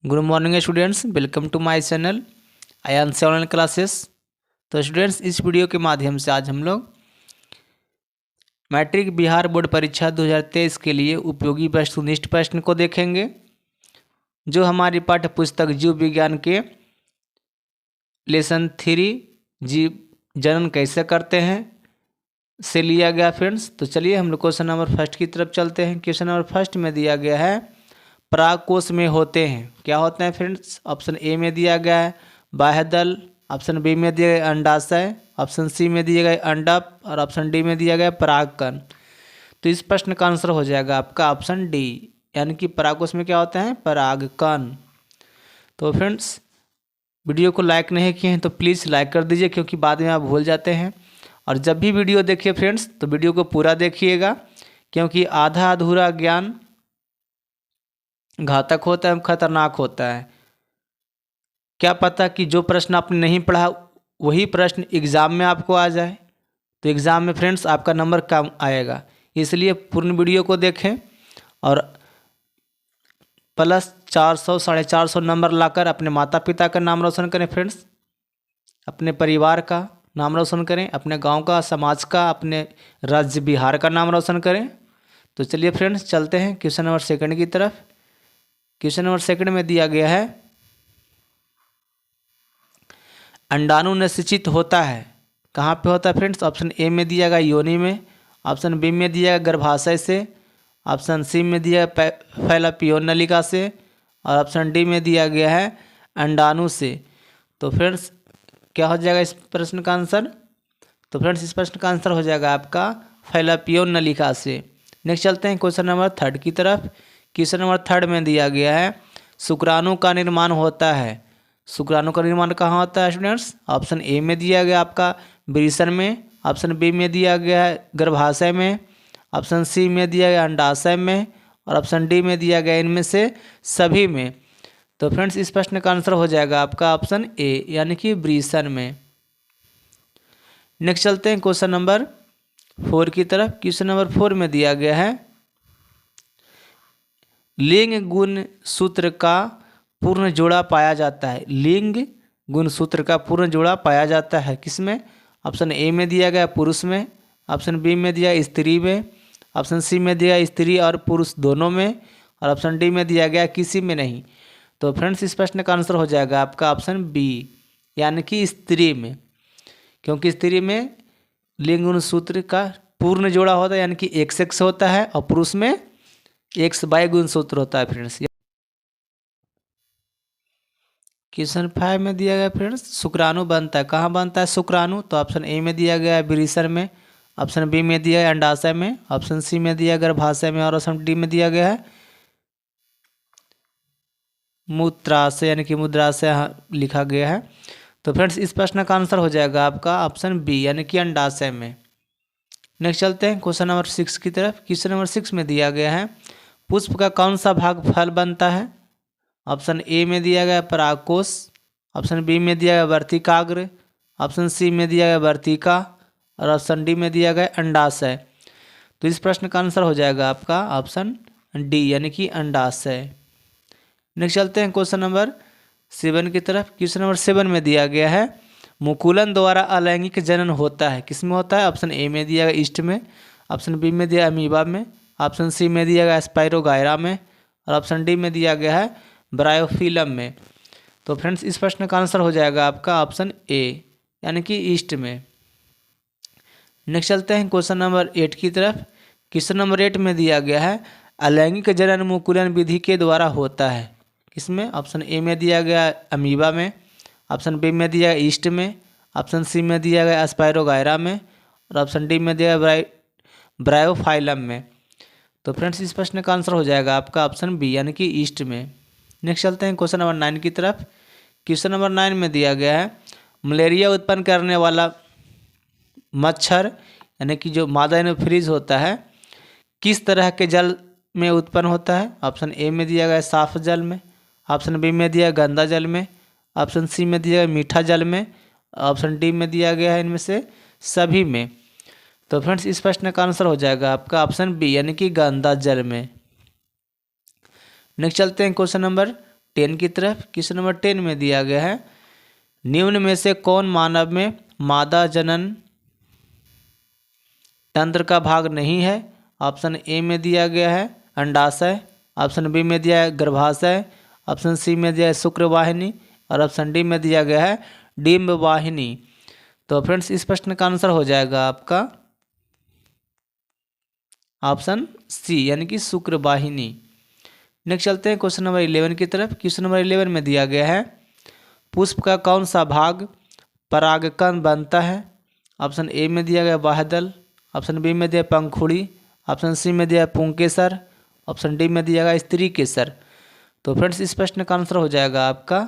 Good morning students, welcome to my channel Aayansh online classes. तो students, इस video के माध्यम से आज हम लोग मैट्रिक बिहार बोर्ड परीक्षा 2023 के लिए उपयोगी वस्तुनिष्ठ प्रश्न को देखेंगे, जो हमारी पाठ्य पुस्तक जीव विज्ञान के लेसन 3 जीव जनन कैसे करते हैं से लिया गया फ्रेंड्स। तो चलिए हम लोग क्वेश्चन नंबर फर्स्ट की तरफ चलते हैं। क्वेश्चन नंबर फर्स्ट में दिया गया है परागकोश में होते हैं, क्या होते हैं फ्रेंड्स? ऑप्शन ए में दिया गया है बाह्यदल, ऑप्शन बी में दिया गया अंडाशय, ऑप्शन सी में दिया गया अंडप और ऑप्शन डी में दिया गया परागकण। तो इस प्रश्न का आंसर हो जाएगा आपका ऑप्शन डी, यानी कि परागकोश में क्या होता है? परागकण। तो फ्रेंड्स, वीडियो को लाइक नहीं किए हैं तो प्लीज़ लाइक कर दीजिए, क्योंकि बाद में आप भूल जाते हैं। और जब भी वीडियो देखिए फ्रेंड्स, तो वीडियो को पूरा देखिएगा, क्योंकि आधा अधूरा ज्ञान घातक होता है, खतरनाक होता है। क्या पता कि जो प्रश्न आपने नहीं पढ़ा वही प्रश्न एग्ज़ाम में आपको आ जाए, तो एग्ज़ाम में फ्रेंड्स आपका नंबर कम आएगा। इसलिए पूर्ण वीडियो को देखें और प्लस 400 450 नंबर लाकर अपने माता पिता का नाम रोशन करें फ्रेंड्स, अपने परिवार का नाम रोशन करें, अपने गांव का, समाज का, अपने राज्य बिहार का नाम रोशन करें। तो चलिए फ्रेंड्स, चलते हैं क्वेश्चन नंबर सेकंड की तरफ। क्वेश्चन नंबर सेकंड में दिया गया है अंडाणु निषेचित होता है, कहाँ पे होता है फ्रेंड्स? ऑप्शन ए में दिया गया योनि में, ऑप्शन बी में दिया गया गर्भाशय से, ऑप्शन सी में दिया गया फैलापियोन नलिका से और ऑप्शन डी में दिया गया है अंडाणु से। तो फ्रेंड्स, क्या हो जाएगा इस प्रश्न का आंसर? तो फ्रेंड्स, इस प्रश्न का आंसर हो जाएगा आपका फैलापियोन नलिका से। नेक्स्ट चलते हैं क्वेश्चन नंबर थर्ड की तरफ। क्वेश्चन नंबर थर्ड में दिया गया है शुक्राणु का निर्माण होता है। शुक्राणु का निर्माण कहाँ होता है स्टूडेंट्स? ऑप्शन ए में दिया गया आपका वृषण में, ऑप्शन बी में दिया गया है गर्भाशय में, ऑप्शन सी में दिया गया अंडाशय में और ऑप्शन डी में दिया गया इनमें से सभी में। तो फ्रेंड्स, इस प्रश्न का आंसर हो जाएगा आपका ऑप्शन ए, यानी कि वृषण में। नेक्स्ट चलते हैं क्वेश्चन नंबर 4 की तरफ। क्वेश्चन नंबर 4 में दिया गया है लिंग गुण सूत्र का पूर्ण जोड़ा पाया जाता है। लिंग गुण सूत्र का पूर्ण जोड़ा पाया जाता है किसमें? ऑप्शन ए में दिया गया पुरुष में, ऑप्शन बी में दिया स्त्री में, ऑप्शन सी में दिया स्त्री और पुरुष दोनों में और ऑप्शन डी में दिया गया किसी में नहीं। तो फ्रेंड्स, इस प्रश्न का आंसर हो जाएगा आपका ऑप्शन बी, यानी कि स्त्री में, क्योंकि स्त्री में लिंग गुण सूत्र का पूर्ण जोड़ा होता है, यानी कि XX होता है, और पुरुष में XY गुण सूत्र होता है फ्रेंड्स। क्वेश्चन 5 में दिया गया फ्रेंड्स शुक्राणु बनता है, कहाँ बनता है शुक्राणु? तो ऑप्शन ए में दिया गया है वृषण में, ऑप्शन बी में दिया है अंडाशय में, ऑप्शन सी में दिया गर्भाशय में और ऑप्शन डी में दिया गया है मूत्राशय, यानी कि मुद्राशय लिखा गया है। तो फ्रेंड्स, इस प्रश्न का आंसर हो जाएगा आपका ऑप्शन बी, यानी कि अंडाशय में। नेक्स्ट चलते हैं क्वेश्चन नंबर 6 की तरफ। क्वेश्चन नंबर 6 में दिया गया है पुष्प का कौन सा भाग फल बनता है? ऑप्शन ए में दिया गया परागकोश, ऑप्शन बी में दिया गया वर्तिकाग्र, ऑप्शन सी में दिया गया वर्तिका और ऑप्शन डी में दिया गया अंडाशय। तो इस प्रश्न का आंसर हो जाएगा आपका ऑप्शन डी, यानी कि अंडाशय। नेक्स्ट चलते हैं क्वेश्चन नंबर 7 की तरफ। क्वेश्चन नंबर 7 में दिया गया है मुकुलन द्वारा अलैंगिक जनन होता है, किसमें होता है? ऑप्शन ए में दिया गया ईस्ट में, ऑप्शन बी में दिया अमीबा में, ऑप्शन सी में दिया गया स्पाइरोगायरा में और ऑप्शन डी में दिया गया है ब्रायोफिलम में। तो फ्रेंड्स, इस प्रश्न का आंसर हो जाएगा आपका ऑप्शन ए, यानी कि ईस्ट में। नेक्स्ट चलते हैं क्वेश्चन नंबर 8 की तरफ। क्वेश्चन नंबर 8 में दिया गया है अलैंगिक जनन मुकुलन विधि के द्वारा होता है, किसमें? ऑप्शन ए में दिया गया अमीबा में, ऑप्शन बी में दिया गया ईस्ट में, ऑप्शन सी में दिया गया स्पाइरोगायरा में और ऑप्शन डी में दिया गया ब्रायोफाइलम में। तो फ्रेंड्स, इस प्रश्न का आंसर हो जाएगा आपका ऑप्शन बी, यानी कि ईस्ट में। नेक्स्ट चलते हैं क्वेश्चन नंबर 9 की तरफ। क्वेश्चन नंबर 9 में दिया गया है मलेरिया उत्पन्न करने वाला मच्छर, यानी कि जो मादा एनोफिलीज होता है, किस तरह के जल में उत्पन्न होता है? ऑप्शन ए में दिया गया साफ जल में, ऑप्शन बी में दिया गंदा जल में, ऑप्शन सी में दिया गया मीठा जल में, ऑप्शन डी में दिया गया है इनमें से सभी में। तो फ्रेंड्स, इस प्रश्न का आंसर हो जाएगा आपका ऑप्शन बी, यानी कि गंदा जल में। नेक्स्ट चलते हैं क्वेश्चन नंबर 10 की तरफ। क्वेश्चन नंबर 10 में दिया गया है निम्न में से कौन मानव में मादा जनन तंत्र का भाग नहीं है। ऑप्शन ए में दिया गया है अंडाशय, ऑप्शन बी में दिया है गर्भाशय, ऑप्शन सी में दिया है शुक्रवाहिनी और ऑप्शन डी में दिया गया है डिम्ब वाहिनी। तो फ्रेंड्स इस प्रश्न का आंसर हो जाएगा आपका ऑप्शन सी यानी कि शुक्रवाहिनी। नेक्स्ट चलते हैं क्वेश्चन नंबर 11 की तरफ। क्वेश्चन नंबर 11 में दिया गया है पुष्प का कौन सा भाग परागकण बनता है। ऑप्शन ए में दिया गया बाह्यदल, ऑप्शन बी में दिया पंखुड़ी, ऑप्शन सी में दिया पुंकेसर, ऑप्शन डी में दिया गया स्त्री केसर। तो फ्रेंड्स इस प्रश्न का आंसर हो जाएगा आपका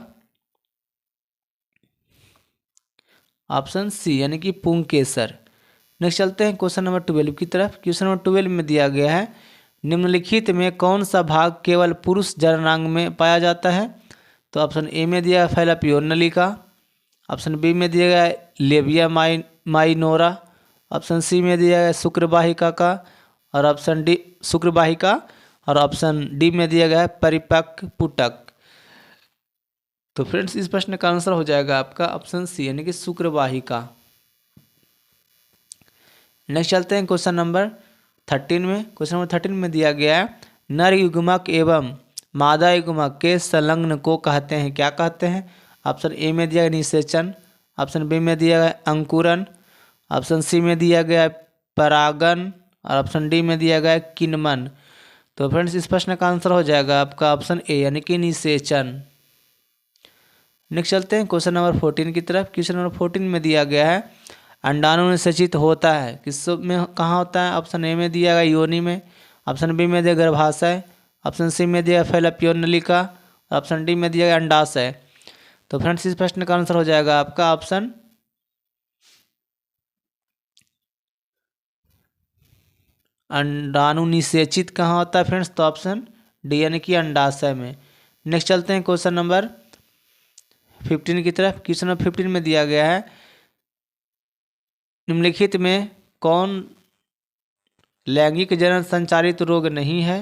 ऑप्शन सी यानी कि पुंकेसर। नेक्स्ट चलते हैं क्वेश्चन नंबर 12 की तरफ। क्वेश्चन नंबर 12 में दिया गया है निम्नलिखित में कौन सा भाग केवल पुरुष जननांग में पाया जाता है। तो ऑप्शन ए में दिया है फैलापियोन नलिका, ऑप्शन बी में दिया गया है लेबिया माइनोरा, ऑप्शन सी में दिया गया शुक्रवाहिका का और ऑप्शन डी शुक्रवाहिका और ऑप्शन डी में दिया गया है परिपक्व पुटक। तो फ्रेंड्स इस प्रश्न का आंसर हो जाएगा आपका ऑप्शन सी यानी कि शुक्रवाहिका। नेक्स्ट चलते हैं क्वेश्चन नंबर 13 में। क्वेश्चन नंबर 13 में दिया गया है नर युग्मक एवं मादा युग्मक के संलग्न को कहते हैं, क्या कहते हैं। ऑप्शन ए में दिया गया निषेचन, ऑप्शन बी में दिया गया अंकुरन, ऑप्शन सी में दिया गया परागन और ऑप्शन डी में दिया गया किन्वन। तो फ्रेंड्स इस प्रश्न का आंसर हो जाएगा आपका ऑप्शन ए यानी कि निषेचन। नेक्स्ट चलते हैं क्वेश्चन नंबर 14 की तरफ। क्वेश्चन नंबर 14 में दिया गया है अंडाणु निषेचित होता है किस में, कहाँ होता है। ऑप्शन ए में दिया गया योनि में, ऑप्शन बी में दिया गर्भाशय, ऑप्शन सी में दिया फैलापियोन नलिका और ऑप्शन डी में दिया गया अंडाशय। तो फ्रेंड्स इस प्रश्न का आंसर हो जाएगा आपका ऑप्शन अंडाणु निषेचित कहाँ होता है फ्रेंड्स। तो ऑप्शन डी यानी कि अंडाशय में। नेक्स्ट चलते हैं क्वेश्चन नंबर 15 की तरफ। क्वेश्चन नंबर 15 में दिया गया है निम्नलिखित में कौन लैंगिक जनन संचारित रोग नहीं है।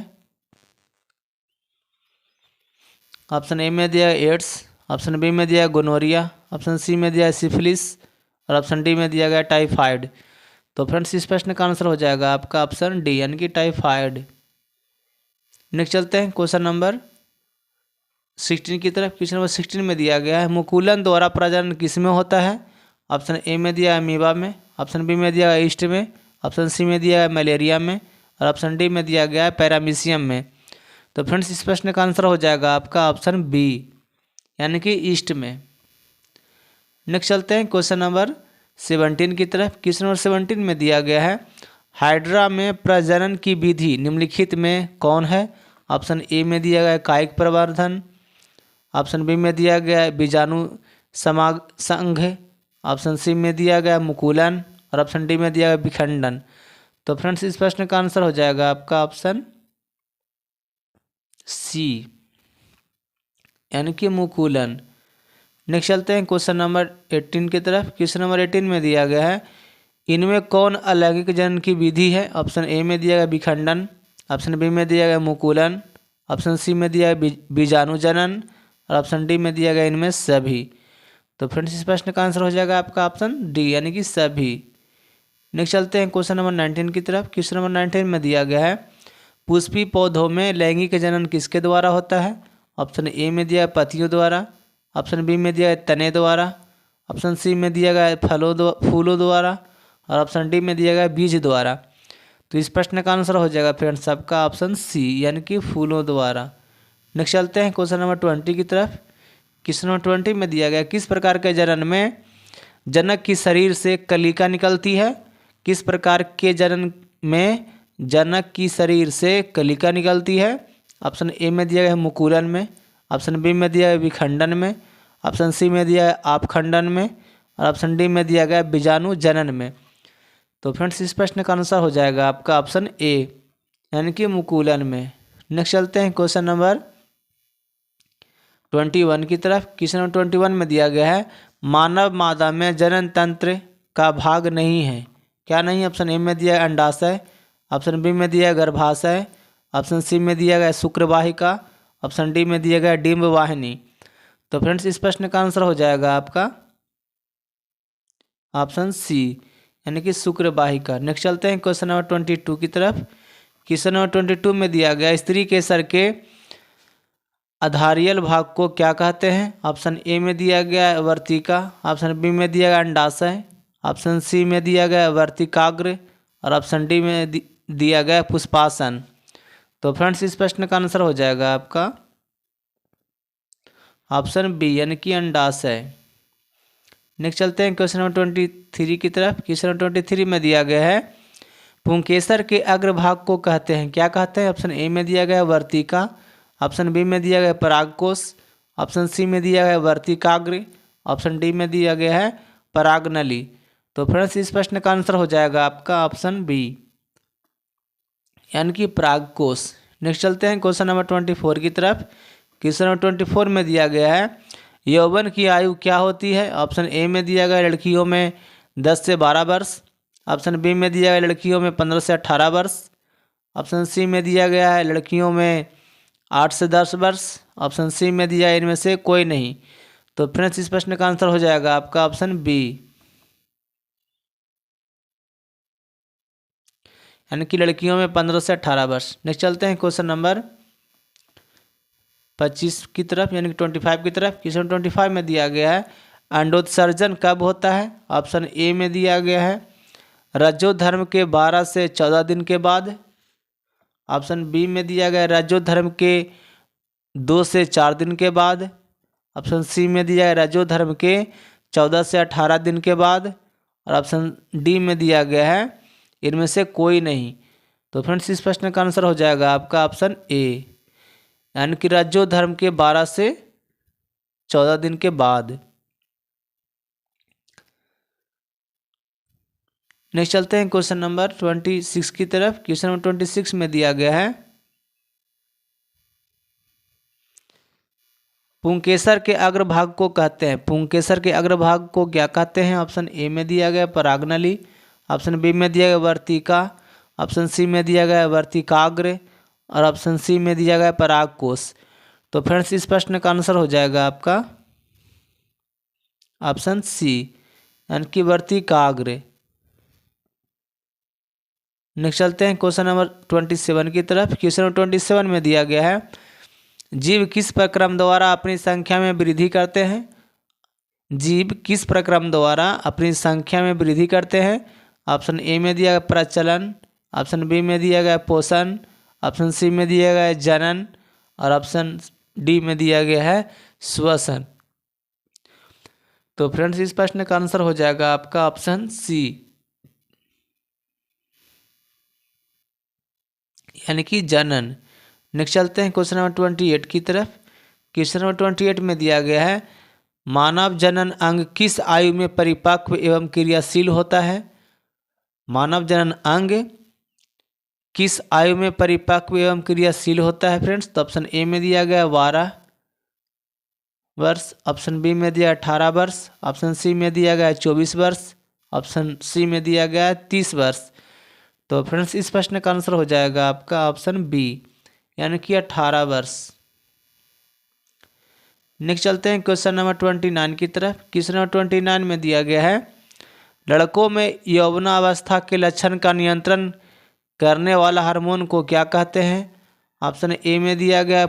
ऑप्शन ए में दिया एड्स, ऑप्शन बी में दिया गोनोरिया, ऑप्शन सी में दिया सिफिलिस और ऑप्शन डी में दिया गया टाइफाइड। तो फ्रेंड्स इस प्रश्न का आंसर हो जाएगा आपका ऑप्शन डी यानी कि टाइफाइड। नेक्स्ट चलते हैं क्वेश्चन नंबर 16 की तरफ। क्वेश्चन नंबर 16 में दिया गया है मुकुलन द्वारा प्रजनन किस में होता है। ऑप्शन ए में दिया है अमीबा में, ऑप्शन बी में दिया है ईस्ट में, ऑप्शन सी में दिया है मलेरिया में और ऑप्शन डी में दिया गया है पैरामीशियम में। तो फ्रेंड्स इस प्रश्न का आंसर हो जाएगा आपका ऑप्शन बी यानी कि ईस्ट में। नेक्स्ट चलते हैं क्वेश्चन नंबर 17 की तरफ। क्वेश्चन नंबर 17 में दिया गया है हाइड्रा में प्रजनन की विधि निम्नलिखित में कौन है। ऑप्शन ए में दिया गया है कायिक प्रवर्धन, ऑप्शन बी में दिया गया है बीजाणु संघ, ऑप्शन सी में दिया गया मुकुलन और ऑप्शन डी में दिया गया विखंडन। तो फ्रेंड्स इस प्रश्न का आंसर हो जाएगा आपका ऑप्शन सी यानी कि मुकुलन। नेक्स्ट चलते हैं क्वेश्चन नंबर 18 की तरफ। क्वेश्चन नंबर 18 में दिया गया है इनमें कौन अलैंगिक जनन की विधि है। ऑप्शन ए में दिया गया विखंडन, ऑप्शन बी में दिया गया मुकुलन, ऑप्शन सी में दिया गया बीजाणु जनन और ऑप्शन डी में दिया गया इनमें सभी। तो फ्रेंड्स इस प्रश्न का आंसर हो जाएगा आपका ऑप्शन डी यानी कि सभी। नेक्स्ट चलते हैं क्वेश्चन नंबर 19 की तरफ। क्वेश्चन नंबर 19 में दिया गया है पुष्पी पौधों में लैंगिक जनन किसके द्वारा होता है। ऑप्शन ए में दिया है पत्तियों द्वारा, ऑप्शन बी में दिया है तने द्वारा, ऑप्शन सी में दिया गया है फूलों द्वारा और ऑप्शन डी में दिया गया है बीज द्वारा। तो इस प्रश्न का आंसर हो जाएगा फ्रेंड्स सबका ऑप्शन सी यानी कि फूलों द्वारा। नेक्स्ट चलते हैं क्वेश्चन नंबर 20 की तरफ। क्वेश्चन नंबर 20 में दिया गया किस प्रकार के जनन में जनक की शरीर से कलिका निकलती है। किस प्रकार के जनन में जनक की शरीर से कलिका निकलती है। ऑप्शन ए में दिया गया है मुकुलन में, ऑप्शन बी में दिया है विखंडन में, ऑप्शन सी में दिया है आपखंडन में और ऑप्शन डी में दिया गया है बीजाणु जनन में। तो फ्रेंड्स इस प्रश्न का आंसर हो जाएगा आपका ऑप्शन ए यानी कि मुकुलन में। नेक्स्ट चलते हैं क्वेश्चन नंबर 21 की तरफ। क्वेश्चन नंबर 21 में दिया गया है मानव मादा में जनन तंत्र का भाग नहीं है, क्या नहीं। ऑप्शन ए में दिया है अंडाशय, ऑप्शन बी में दिया है गर्भाशय, ऑप्शन सी में दिया गया शुक्रवाहिका ऑप्शन डी में दिया गया डिम्ब वाहिनी। तो फ्रेंड्स इस प्रश्न का आंसर हो जाएगा आपका ऑप्शन सी यानी कि शुक्र वाहिका। नेक्स्ट चलते हैं क्वेश्चन नंबर 22 की तरफ। क्वेश्चन नंबर 22 में दिया गया स्त्री केसर के आधारियल भाग को क्या कहते हैं। ऑप्शन ए में दिया गया वर्तिका, ऑप्शन बी में दिया गया अंडाशय, ऑप्शन सी में दिया गया वर्तिकाग्र और ऑप्शन डी में दिया गया पुष्पासन। तो फ्रेंड्स इस प्रश्न का आंसर हो जाएगा आपका ऑप्शन बी यानी कि अंडाशय। नेक्स्ट चलते हैं क्वेश्चन नंबर 23 की तरफ। क्वेश्चन नंबर 23 में दिया गया है पुंकेसर के अग्रभाग को कहते हैं, क्या कहते हैं। ऑप्शन ए में दिया गया वर्तिका, ऑप्शन बी में दिया गया परागकोश, ऑप्शन सी में दिया गया वर्तिकाग्र, ऑप्शन डी में दिया गया है परागनली। तो फ्रेंड्स इस प्रश्न का आंसर हो जाएगा आपका ऑप्शन बी यानी कि परागकोश। नेक्स्ट चलते हैं क्वेश्चन नंबर 24 की तरफ। क्वेश्चन नंबर 24 में दिया गया है यौवन की आयु क्या होती है। ऑप्शन ए में दिया गया लड़कियों में 10 से 12 वर्ष, ऑप्शन बी में दिया गया लड़कियों में 15 से 18 वर्ष, ऑप्शन सी में दिया गया है लड़कियों में 8 से 10 वर्ष, ऑप्शन सी में दिया है इनमें से कोई नहीं। तो फ्रेंड्स इस प्रश्न का आंसर हो जाएगा आपका ऑप्शन बी यानी कि लड़कियों में 15 से 18 वर्ष। नेक्स्ट चलते हैं क्वेश्चन नंबर 25 की तरफ यानी कि 25 की तरफ। क्वेश्चन 25 में दिया गया है अंडोत्सर्जन कब होता है। ऑप्शन ए में दिया गया है रजोधर्म के 12 से 14 दिन के बाद, ऑप्शन बी में दिया गया रजोधर्म के 2 से 4 दिन के बाद, ऑप्शन सी में दिया गया रजोधर्म के 14 से 18 दिन के बाद और ऑप्शन डी में दिया गया है इनमें से कोई नहीं। तो फ्रेंड्स इस प्रश्न का आंसर हो जाएगा आपका ऑप्शन ए यानी कि रजोधर्म के 12 से 14 दिन के बाद। नेक्स्ट चलते हैं क्वेश्चन नंबर 26 की तरफ। क्वेश्चन नंबर 26 में दिया गया है पुंकेसर के अग्रभाग को कहते हैं। पुंकेसर के अग्रभाग को क्या कहते हैं। ऑप्शन ए में दिया गया परागनली, ऑप्शन बी में दिया गया वर्तिका, ऑप्शन सी में दिया गया वर्तिकाग्र और ऑप्शन सी में दिया गया परागकोश। तो फ्रेंड्स इस प्रश्न का आंसर हो जाएगा आपका ऑप्शन सी यानी कि वर्तिकाग्र। नेक्स्ट चलते हैं क्वेश्चन नंबर 27 की तरफ। क्वेश्चन नंबर 27 में दिया गया है जीव किस प्रक्रम द्वारा अपनी संख्या में वृद्धि करते हैं। जीव किस प्रक्रम द्वारा अपनी संख्या में वृद्धि करते हैं। ऑप्शन ए में दिया गया प्रचलन, ऑप्शन बी में दिया गया पोषण, ऑप्शन सी में दिया गया जनन और ऑप्शन डी में दिया गया है श्वसन। तो फ्रेंड्स इस प्रश्न का आंसर हो जाएगा आपका ऑप्शन सी यानी कि जनन। नेक्स्ट चलते हैं क्वेश्चन नंबर 28 की तरफ। क्वेश्चन नंबर 28 में दिया गया है मानव जनन अंग किस आयु में परिपक्व एवं क्रियाशील होता है। मानव जनन अंग किस आयु में परिपक्व एवं क्रियाशील होता है फ्रेंड्स। तो ऑप्शन ए में दिया गया 12 वर्ष, ऑप्शन बी में दिया 18 वर्ष, ऑप्शन सी में दिया गया 24 वर्ष, ऑप्शन सी में दिया गया 30 वर्ष। तो फ्रेंड्स इस प्रश्न का आंसर हो जाएगा आपका ऑप्शन बी यानी कि 18 वर्ष। नेक्स्ट चलते हैं क्वेश्चन नंबर 29 की तरफ। क्वेश्चन नंबर 29 में दिया गया है लड़कों में यौवनावस्था के लक्षण का नियंत्रण करने वाला हार्मोन को क्या कहते हैं। ऑप्शन ए में दिया गया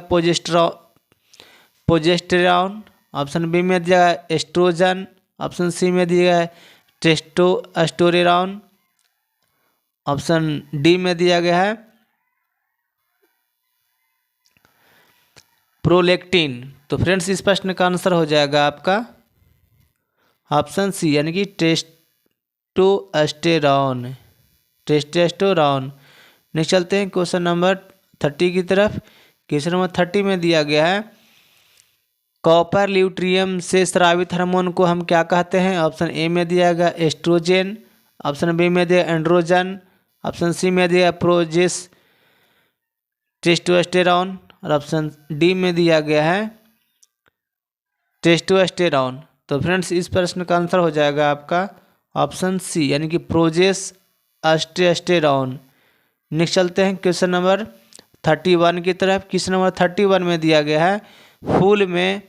प्रोजेस्टेरॉन, ऑप्शन बी में दिया गया एस्ट्रोजन, ऑप्शन सी में दिया गया टेस्टोस्टेरोन, ऑप्शन डी में दिया गया है प्रोलेक्टिन। तो फ्रेंड्स इस प्रश्न का आंसर हो जाएगा आपका ऑप्शन सी यानी कि टेस्टोस्टेरोन। नेक्स्ट चलते हैं क्वेश्चन नंबर 30 की तरफ। क्वेश्चन नंबर 30 में दिया गया है कॉपर ल्यूट्रियम से स्रावित हार्मोन को हम क्या कहते हैं। ऑप्शन ए में दिया गया एस्ट्रोजन, ऑप्शन बी में दिया एंड्रोजन, ऑप्शन सी में दिया टेस्टोस्टेरोन और ऑप्शन डी में दिया गया है टेस्टोस्टेरोन। तो फ्रेंड्स इस प्रश्न का आंसर हो जाएगा आपका ऑप्शन सी यानी कि प्रोजेस्टेरोन। नेक्स्ट चलते हैं क्वेश्चन नंबर 31 की तरफ। क्वेश्चन नंबर 31 में दिया गया है फूल में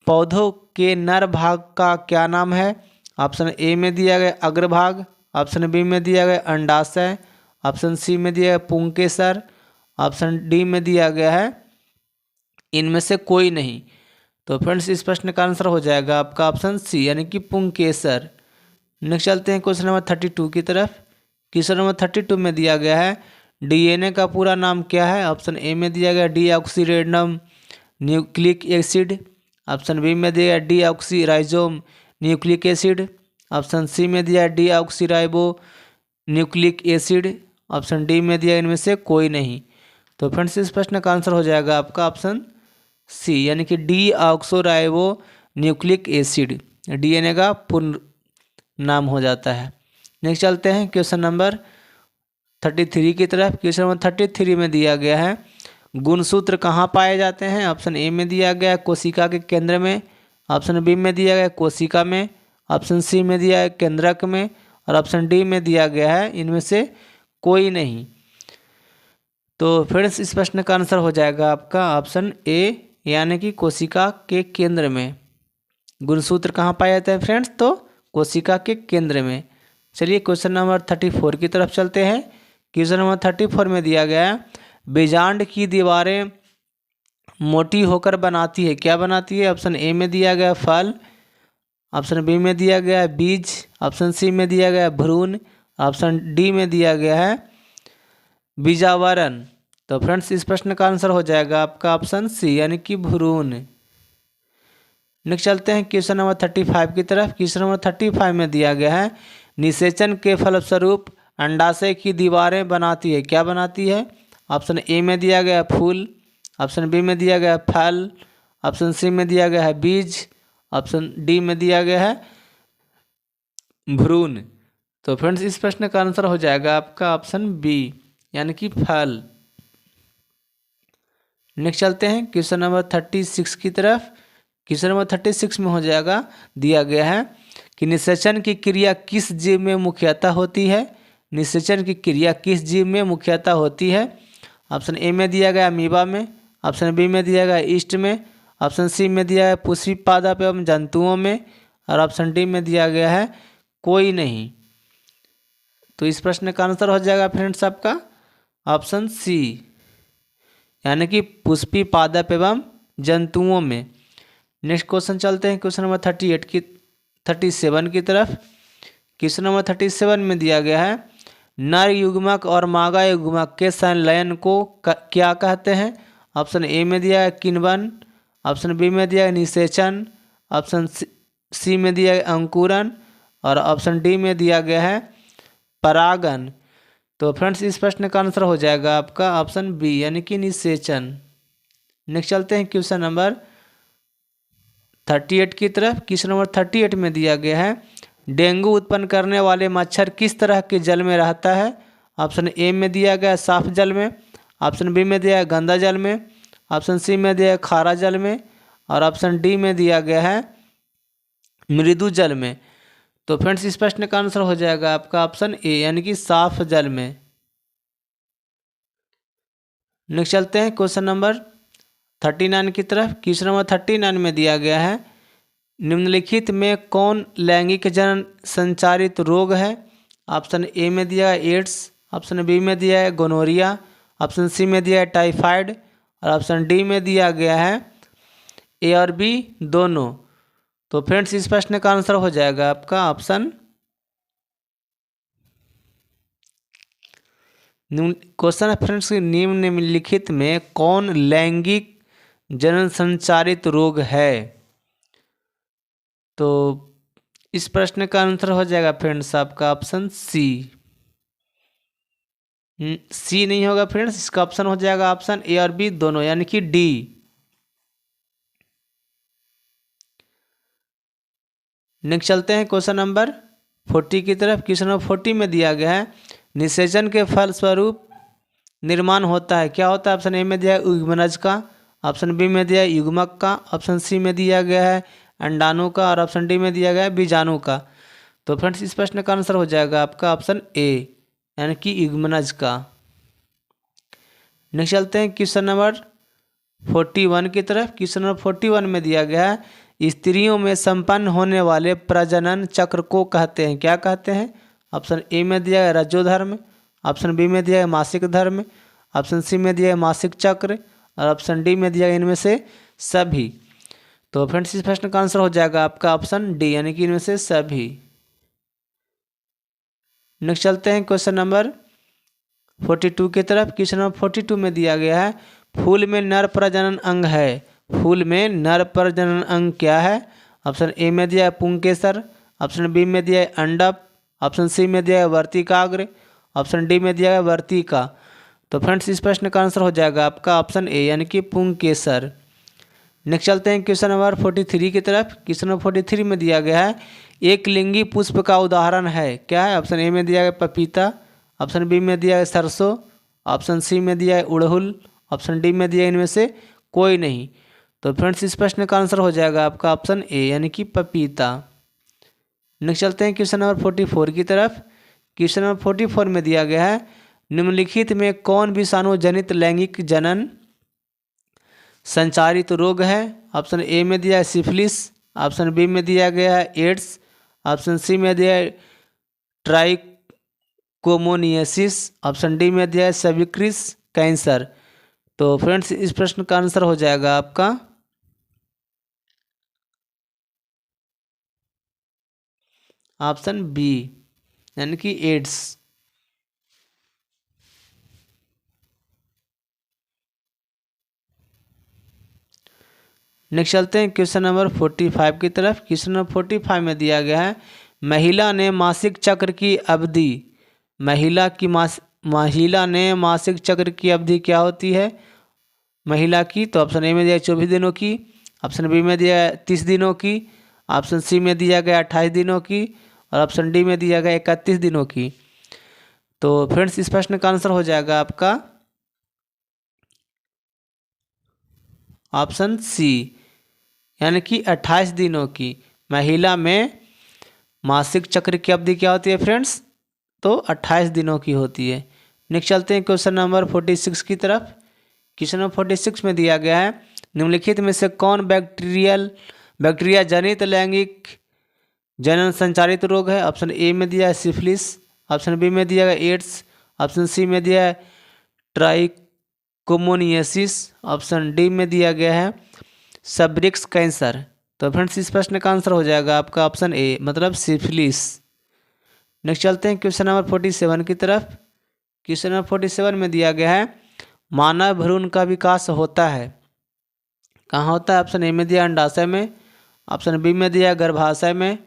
पौधों के नर भाग का क्या नाम है। ऑप्शन ए में दिया गया अग्रभाग, ऑप्शन बी में दिया गया अंडाशय, ऑप्शन सी में दिया गया पुंकेसर, ऑप्शन डी में दिया गया है इनमें से कोई नहीं। तो फ्रेंड्स इस प्रश्न का आंसर हो जाएगा आपका ऑप्शन सी यानी कि पुंकेसर। नेक्स्ट चलते हैं क्वेश्चन नंबर 32 की तरफ। क्वेश्चन नंबर 32 में दिया गया है डीएनए का पूरा नाम क्या है। ऑप्शन ए में दिया गया डीऑक्सीराइबोम न्यूक्लिक एसिड, ऑप्शन बी में दिया गया डीऑक्सीराइबोम न्यूक्लिक एसिड, ऑप्शन सी में दिया deoxyribo nucleic acid, option D में दिया इनमें से कोई नहीं। तो फ्रेंड्स इस प्रश्न का आंसर हो जाएगा आपका ऑप्शन सी यानी कि डीऑक्सोराइबो न्यूक्लिक एसिड डीएनए का पूर्ण नाम हो जाता है। नेक्स्ट चलते हैं क्वेश्चन नंबर 33 की तरफ। क्वेश्चन नंबर 33 में दिया गया है गुणसूत्र कहाँ पाए जाते हैं। ऑप्शन ए में दिया गया है कोशिका के केंद्र में, ऑप्शन बी में दिया गया है कोशिका में, ऑप्शन सी में दिया है केंद्रक में, और ऑप्शन डी में दिया गया है इनमें से कोई नहीं। तो फ्रेंड्स इस प्रश्न का आंसर हो जाएगा आपका ऑप्शन ए यानी कि कोशिका के केंद्र में। गुणसूत्र कहाँ पाए जाते हैं फ्रेंड्स, तो कोशिका के केंद्र में। चलिए क्वेश्चन नंबर 34 की तरफ चलते हैं। क्वेश्चन नंबर 34 में दिया गया है बीजांड की दीवारें मोटी होकर बनाती है, क्या बनाती है। ऑप्शन ए में दिया गया फल, ऑप्शन बी में दिया गया है बीज, ऑप्शन सी में दिया गया है भ्रूण, ऑप्शन डी में दिया गया है बीजावरण। तो फ्रेंड्स इस प्रश्न का आंसर हो जाएगा आपका ऑप्शन सी यानी कि भ्रूण। नेक्स्ट चलते हैं क्वेश्चन नंबर 35 की तरफ। क्वेश्चन नंबर 35 में दिया गया है निषेचन के फलस्वरूप अंडाशय की दीवारें बनाती है, क्या बनाती है। ऑप्शन ए में दिया गया है फूल, ऑप्शन बी में दिया गया है फल, ऑप्शन सी में दिया गया है बीज, ऑप्शन डी में दिया गया है भ्रूण। तो फ्रेंड्स इस प्रश्न का आंसर हो जाएगा आपका ऑप्शन बी यानी कि फल। नेक्स्ट चलते हैं क्वेश्चन नंबर 36 की तरफ। क्वेश्चन नंबर 36 में हो जाएगा दिया गया है कि निषेचन की क्रिया किस जीव में मुख्यतः होती है। निषेचन की क्रिया किस जीव में मुख्यतः होती है। ऑप्शन ए में दिया गया अमीबा में, ऑप्शन बी में दिया गया ईस्ट में, ऑप्शन सी में दिया है पुष्पी पादप एवं जंतुओं में, और ऑप्शन डी में दिया गया है कोई नहीं। तो इस प्रश्न का आंसर हो जाएगा फ्रेंड्स आपका ऑप्शन सी यानी कि पुष्पी पादप एवं जंतुओं में। नेक्स्ट क्वेश्चन चलते हैं क्वेश्चन नंबर 37 की तरफ। क्वेश्चन नंबर 37 में दिया गया है नर युग्मक और मादा युग्मक के संलयन को क्या कहते हैं। ऑप्शन ए में दिया है किण्वन, ऑप्शन बी में दिया है निषेचन, ऑप्शन सी में दिया है अंकुरन, और ऑप्शन डी में दिया गया है परागन। तो फ्रेंड्स इस प्रश्न का आंसर हो जाएगा आपका ऑप्शन बी यानी कि निषेचन। नेक्स्ट चलते हैं क्वेश्चन नंबर 38 की तरफ। क्वेश्चन नंबर 38 में दिया गया है डेंगू उत्पन्न करने वाले मच्छर किस तरह के जल में रहता है। ऑप्शन ए में दिया गया साफ जल में, ऑप्शन बी में दिया है गंदा जल में, ऑप्शन सी में दिया है खारा जल में, और ऑप्शन डी में दिया गया है मृदु जल में। तो फ्रेंड्स इस प्रश्न का आंसर हो जाएगा आपका ऑप्शन ए यानी कि साफ जल में। नेक्स्ट चलते हैं क्वेश्चन नंबर 39 की तरफ। क्वेश्चन नंबर 39 में दिया गया है निम्नलिखित में कौन लैंगिक जन संचारित रोग है। ऑप्शन ए में दिया है एड्स, ऑप्शन बी में दिया है गोनोरिया, ऑप्शन सी में दिया है टाइफाइड, और ऑप्शन डी में दिया गया है ए और बी दोनों। तो फ्रेंड्स इस प्रश्न का आंसर हो जाएगा आपका ऑप्शन क्वेश्चन है फ्रेंड्स निम्नलिखित में कौन लैंगिक जन संचारित रोग है। तो इस प्रश्न का आंसर हो जाएगा फ्रेंड्स आपका ऑप्शन सी। सी नहीं होगा फ्रेंड्स, इसका ऑप्शन हो जाएगा ऑप्शन ए और बी दोनों यानी कि डी। नेक्स्ट चलते हैं क्वेश्चन नंबर 40 की तरफ। क्वेश्चन नंबर 40 में दिया गया है निषेचन के फलस्वरूप निर्माण होता है, क्या होता है। ऑप्शन ए में दिया है युग्मनज का, ऑप्शन बी में दिया है युग्मक का, ऑप्शन सी में दिया गया है अंडाणु का, और ऑप्शन डी में दिया गया है बीजाणु का। तो फ्रेंड्स इस प्रश्न का आंसर हो जाएगा आपका ऑप्शन ए यानी कि युग्मनज का। नेक्स्ट चलते हैं क्वेश्चन नंबर 41 की तरफ। क्वेश्चन नंबर 41 में दिया गया है स्त्रियों में संपन्न होने वाले प्रजनन चक्र को कहते हैं, क्या कहते हैं? ऑप्शन ए में दिया है रजोधर्म, ऑप्शन बी में दिया है मासिक धर्म, ऑप्शन सी में दिया है मासिक चक्र और ऑप्शन डी में दिया है इनमें से सभी। तो फ्रेंड्स इस प्रश्न का आंसर हो जाएगा आपका ऑप्शन डी यानी कि इनमें से सभी। नेक्स्ट चलते हैं क्वेश्चन नंबर 42 की तरफ। क्वेश्चन नंबर 42 में दिया गया है फूल में नर प्रजनन अंग है, फूल में नर प्रजनन अंग क्या है? ऑप्शन ए में दिया है पुंकेसर, ऑप्शन बी में दिया है अंडप, ऑप्शन सी में दिया है वर्तिकाग्र, ऑप्शन डी में दिया है वर्तिका। तो फ्रेंड्स इस प्रश्न का आंसर हो जाएगा आपका ऑप्शन ए यानी कि पुंकेसर। नेक्स्ट चलते हैं क्वेश्चन नंबर 43 की तरफ। क्वेश्चन नंबर 43 में दिया गया है एक लिंगी पुष्प का उदाहरण है, क्या है? ऑप्शन ए में दिया है पपीता, ऑप्शन बी में दिया है सरसों, ऑप्शन सी में दिया है उड़हुल, ऑप्शन डी में दिया है इनमें से कोई नहीं। तो फ्रेंड्स इस प्रश्न का आंसर हो जाएगा आपका ऑप्शन ए यानी कि पपीता। नेक्स्ट चलते हैं क्वेश्चन नंबर 44 की तरफ। क्वेश्चन नंबर 44 में दिया गया है निम्नलिखित में कौन विषाणु जनित लैंगिक जनन संचारित रोग है? ऑप्शन ए में दिया है सिफिलिस, ऑप्शन बी में दिया गया है एड्स, ऑप्शन सी में दिया है ट्राइकोमोनियसिस, ऑप्शन डी में दिया है सर्विक्स कैंसर। तो फ्रेंड्स इस प्रश्न का आंसर हो जाएगा आपका ऑप्शन बी यानी कि एड्स। नेक्स्ट चलते हैं क्वेश्चन नंबर 45 की तरफ। क्वेश्चन नंबर 45 में दिया गया है महिला ने मासिक चक्र की अवधि, महिला ने मासिक चक्र की अवधि क्या होती है महिला की? तो ऑप्शन ए में दिया है 24 दिनों की, ऑप्शन बी में दिया है 30 दिनों की, ऑप्शन सी में दिया गया 28 दिनों की और ऑप्शन डी में दिया गया 31 दिनों की। तो फ्रेंड्स इस प्रश्न का आंसर हो जाएगा आपका ऑप्शन सी यानी कि 28 दिनों की। महिला में मासिक चक्र की अवधि क्या होती है फ्रेंड्स? तो 28 दिनों की होती है। नेक्स्ट चलते हैं क्वेश्चन नंबर 46 की तरफ। क्वेश्चन नंबर 46 में दिया गया है निम्नलिखित में से कौन बैक्टीरिया जनित लैंगिक जनन संचारित रोग है? ऑप्शन ए में दिया है सिफिलिस, ऑप्शन बी में दिया है एड्स, ऑप्शन सी में दिया है ट्राइकोमोनियसिस, ऑप्शन डी में दिया गया है सर्विक्स कैंसर। तो फ्रेंड्स इस प्रश्न का आंसर हो जाएगा आपका ऑप्शन ए मतलब सिफिलिस। नेक्स्ट चलते हैं क्वेश्चन नंबर 47 की तरफ। क्वेश्चन नंबर 47 में दिया गया है मानव भ्रूण का विकास होता है कहाँ होता है? ऑप्शन ए में दिया अंडाशय में, ऑप्शन बी में दिया गर्भाशय में,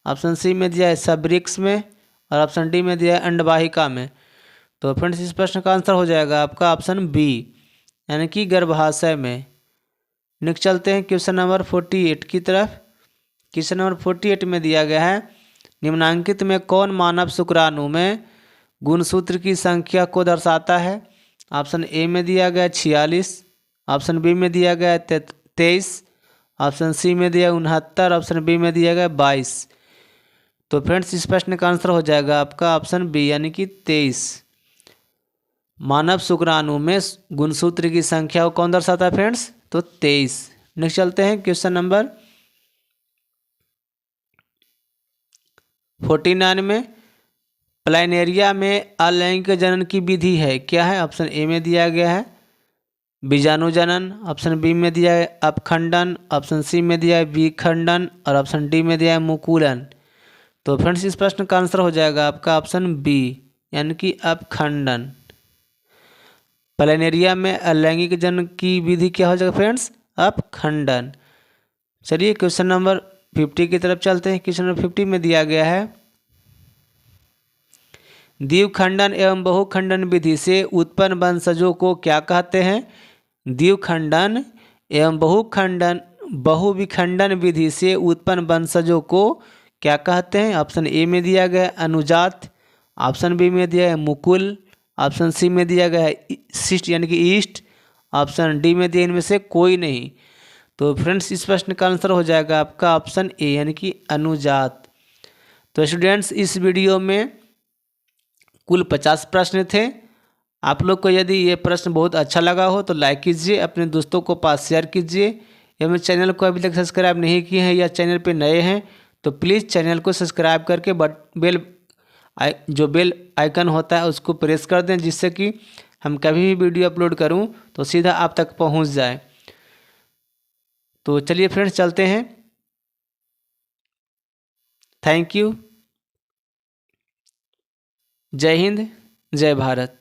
ऑप्शन सी में दिया है सर्विक्स में और ऑप्शन डी में दिया है अंडवाहिका में। तो फ्रेंड्स इस प्रश्न का आंसर हो जाएगा आपका ऑप्शन बी यानी कि गर्भाशय में। नेक्स्ट चलते हैं क्वेश्चन नंबर 48 की तरफ। क्वेश्चन नंबर 48 में दिया गया है निम्नांकित में कौन मानव शुक्राणु में गुणसूत्र की संख्या को दर्शाता है? ऑप्शन ए में दिया गया 46, ऑप्शन बी में दिया गया 23, ऑप्शन सी में दिया 69, ऑप्शन बी में दिया गया 22। तो फ्रेंड्स इस प्रश्न का आंसर हो जाएगा आपका ऑप्शन बी यानी कि 23। मानव शुक्राणु में गुणसूत्र की संख्या को कौन दर्शाता है फ्रेंड्स? तो 23। नेक्स्ट चलते हैं क्वेश्चन नंबर 49 में प्लानेरिया में अलैंगिक जनन की विधि है, क्या है? ऑप्शन ए में दिया गया है बीजाणु जनन, ऑप्शन बी में दिया है अपखंडन, ऑप्शन सी में दिया है विखंडन और ऑप्शन डी में दिया है मुकुलन। तो फ्रेंड्स इस प्रश्न का आंसर हो जाएगा आपका ऑप्शन बी यानी कि अपखंडन। प्लानेरिया में अलैंगिक जनन की विधि क्या हो जाएगा फ्रेंड्स? अपखंडन। चलिए क्वेश्चन नंबर 50 की तरफ चलते हैं। क्वेश्चन नंबर 50 में दिया गया है द्विखंडन एवं बहुखंडन विधि से उत्पन्न वंशजों को क्या कहते हैं? द्विखंडन एवं बहुविखंडन विधि से उत्पन्न वंशजों को क्या कहते हैं? ऑप्शन ए में दिया गया अनुजात, ऑप्शन बी में दिया है मुकुल, ऑप्शन सी में दिया गया है सिस्ट यानी कि ईस्ट, ऑप्शन डी में दिया इनमें से कोई नहीं। तो फ्रेंड्स इस प्रश्न का आंसर हो जाएगा आपका ऑप्शन ए यानी कि अनुजात। तो स्टूडेंट्स इस वीडियो में कुल 50 प्रश्न थे आप लोग को यदि ये प्रश्न बहुत अच्छा लगा हो तो लाइक कीजिए, अपने दोस्तों को पास शेयर कीजिए। या मेरे चैनल को अभी तक सब्सक्राइब नहीं किए हैं या चैनल पे नए हैं तो प्लीज़ चैनल को सब्सक्राइब करके जो बेल आइकन होता है उसको प्रेस कर दें, जिससे कि हम कभी भी वीडियो अपलोड करूं तो सीधा आप तक पहुंच जाए। तो चलिए फ्रेंड्स चलते हैं। Thank you. जय हिंद, जय भारत।